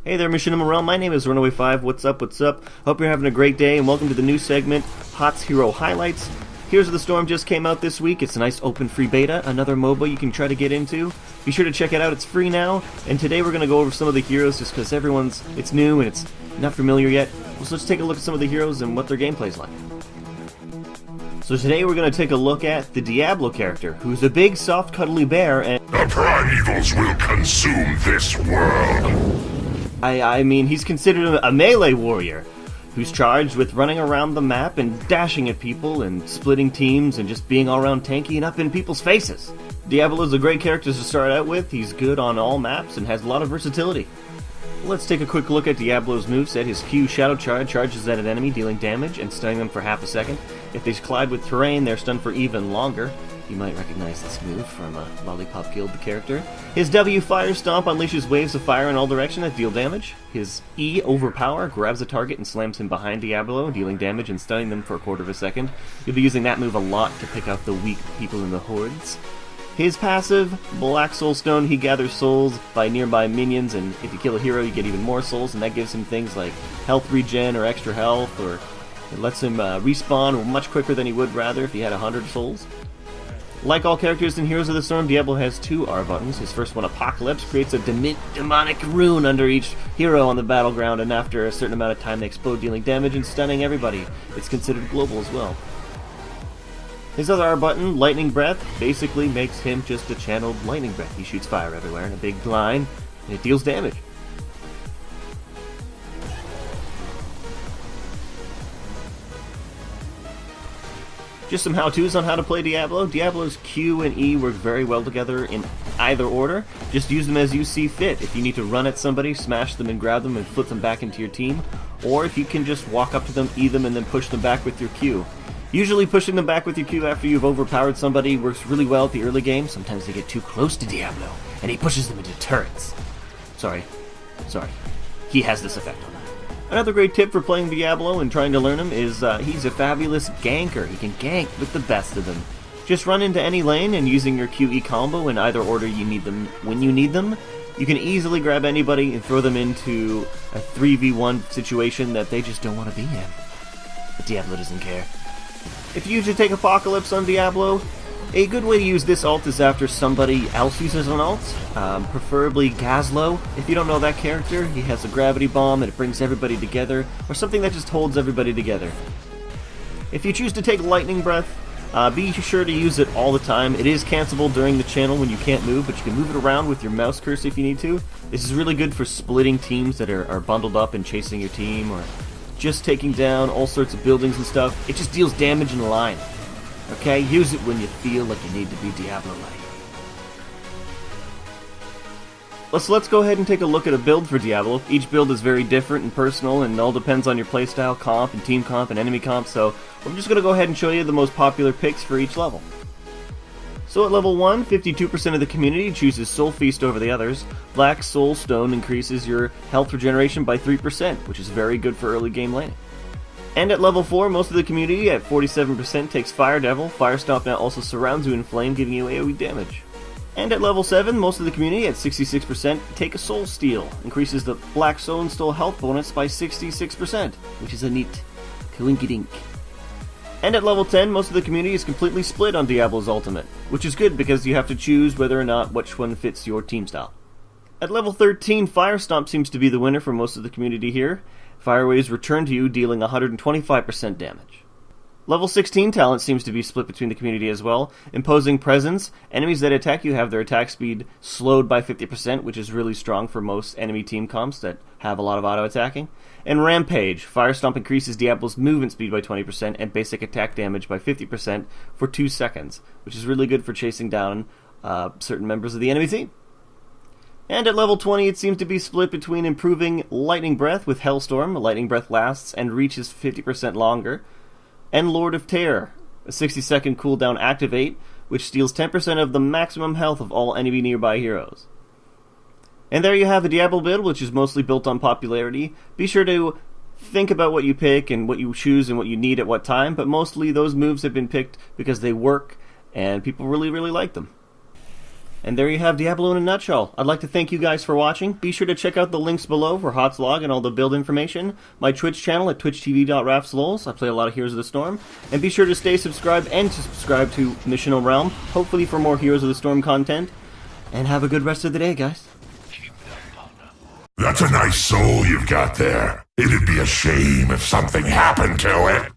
Hey there, Machinima Realm. My name is Runaway5. What's up, what's up? Hope you're having a great day, and welcome to the new segment, HOTS Hero Highlights. Heroes of the Storm just came out this week. It's a nice open free beta, another MOBA you can try to get into. Be sure to check it out, it's free now. And today we're going to go over some of the heroes just because it's new and it's not familiar yet. So let's take a look at some of the heroes and what their gameplay's like. So today we're going to take a look at the Diablo character, who's a big, soft, cuddly bear, and the primevals will consume this world. I mean, he's considered a melee warrior who's charged with running around the map and dashing at people and splitting teams and just being all around tanky and up in people's faces. Diablo is a great character to start out with. He's good on all maps and has a lot of versatility. Let's take a quick look at Diablo's moveset. His Q Shadow Charge charges at an enemy, dealing damage and stunning them for half a second. If they collide with terrain, they're stunned for even longer. You might recognize this move from Lollipop Guild, the character. His W Fire Stomp unleashes waves of fire in all directions that deal damage. His E Overpower grabs a target and slams him behind Diablo, dealing damage and stunning them for a quarter of a second. You'll be using that move a lot to pick out the weak people in the hordes. His passive, Black Soul Stone, he gathers souls by nearby minions, and if you kill a hero you get even more souls, and that gives him things like health regen or extra health, or it lets him respawn much quicker than he would rather if he had 100 souls. Like all characters in Heroes of the Storm, Diablo has two R buttons. His first one, Apocalypse, creates a demonic rune under each hero on the battleground, and after a certain amount of time they explode, dealing damage and stunning everybody. It's considered global as well. His other R button, Lightning Breath, basically makes him just a channeled lightning breath. He shoots fire everywhere in a big line, and it deals damage. Just some how-tos on how to play Diablo. Diablo's Q and E work very well together in either order. Just use them as you see fit. If you need to run at somebody, smash them and grab them and flip them back into your team. Or if you can just walk up to them, E them, and then push them back with your Q. Usually pushing them back with your Q after you've overpowered somebody works really well at the early game. Sometimes they get too close to Diablo, and he pushes them into turrets. Sorry. He has this effect on them. Another great tip for playing Diablo and trying to learn him is he's a fabulous ganker. He can gank with the best of them. Just run into any lane and using your QE combo in either order you need them when you need them, you can easily grab anybody and throw them into a 3v1 situation that they just don't want to be in. But Diablo doesn't care. If you usually take Apocalypse on Diablo, a good way to use this ult is after somebody else uses an ult, preferably Gazlo. If you don't know that character, he has a gravity bomb and it brings everybody together, or something that just holds everybody together. If you choose to take Lightning Breath, be sure to use it all the time. It is cancelable during the channel when you can't move, but you can move it around with your mouse cursor if you need to. This is really good for splitting teams that are bundled up and chasing your team, or just taking down all sorts of buildings and stuff. It just deals damage in a line. Okay, use it when you feel like you need to be Diablo-like. Let's go ahead and take a look at a build for Diablo. Each build is very different and personal, and all depends on your playstyle, comp, and team comp, and enemy comp, so I'm just going to go ahead and show you the most popular picks for each level. So at level 1, 52% of the community chooses Soul Feast over the others. Black Soul Stone increases your health regeneration by 3%, which is very good for early game laning. And at level 4, most of the community at 47% takes Fire Devil. Fire Stomp now also surrounds you in flame, giving you AoE damage. And at level 7, most of the community at 66% take a Soul Steal. Increases the Black Soul and Stone health bonus by 66%, which is a neat coinkydink. And at level 10, most of the community is completely split on Diablo's ultimate, which is good because you have to choose whether or not which one fits your team style. At level 13, Fire Stomp seems to be the winner for most of the community here. Fire Waves return to you, dealing 125% damage. Level 16 talent seems to be split between the community as well. Imposing Presence, enemies that attack you have their attack speed slowed by 50%, which is really strong for most enemy team comps that have a lot of auto-attacking. And Rampage, Fire Stomp increases Diablo's movement speed by 20% and basic attack damage by 50% for 2 seconds, which is really good for chasing down certain members of the enemy team. And at level 20, it seems to be split between improving Lightning Breath with Hellstorm. Lightning Breath lasts and reaches 50% longer. And Lord of Terror, a 60-second cooldown activate, which steals 10% of the maximum health of all enemy nearby heroes. And there you have the Diablo build, which is mostly built on popularity. Be sure to think about what you pick and what you choose and what you need at what time, but mostly those moves have been picked because they work and people really, really like them. And there you have Diablo in a nutshell. I'd like to thank you guys for watching. Be sure to check out the links below for HOTS log and all the build information. My Twitch channel at twitchtv.rafslols. I play a lot of Heroes of the Storm. And be sure to stay subscribed and to subscribe to Missional Realm, hopefully for more Heroes of the Storm content. And have a good rest of the day, guys. That's a nice soul you've got there. It'd be a shame if something happened to it.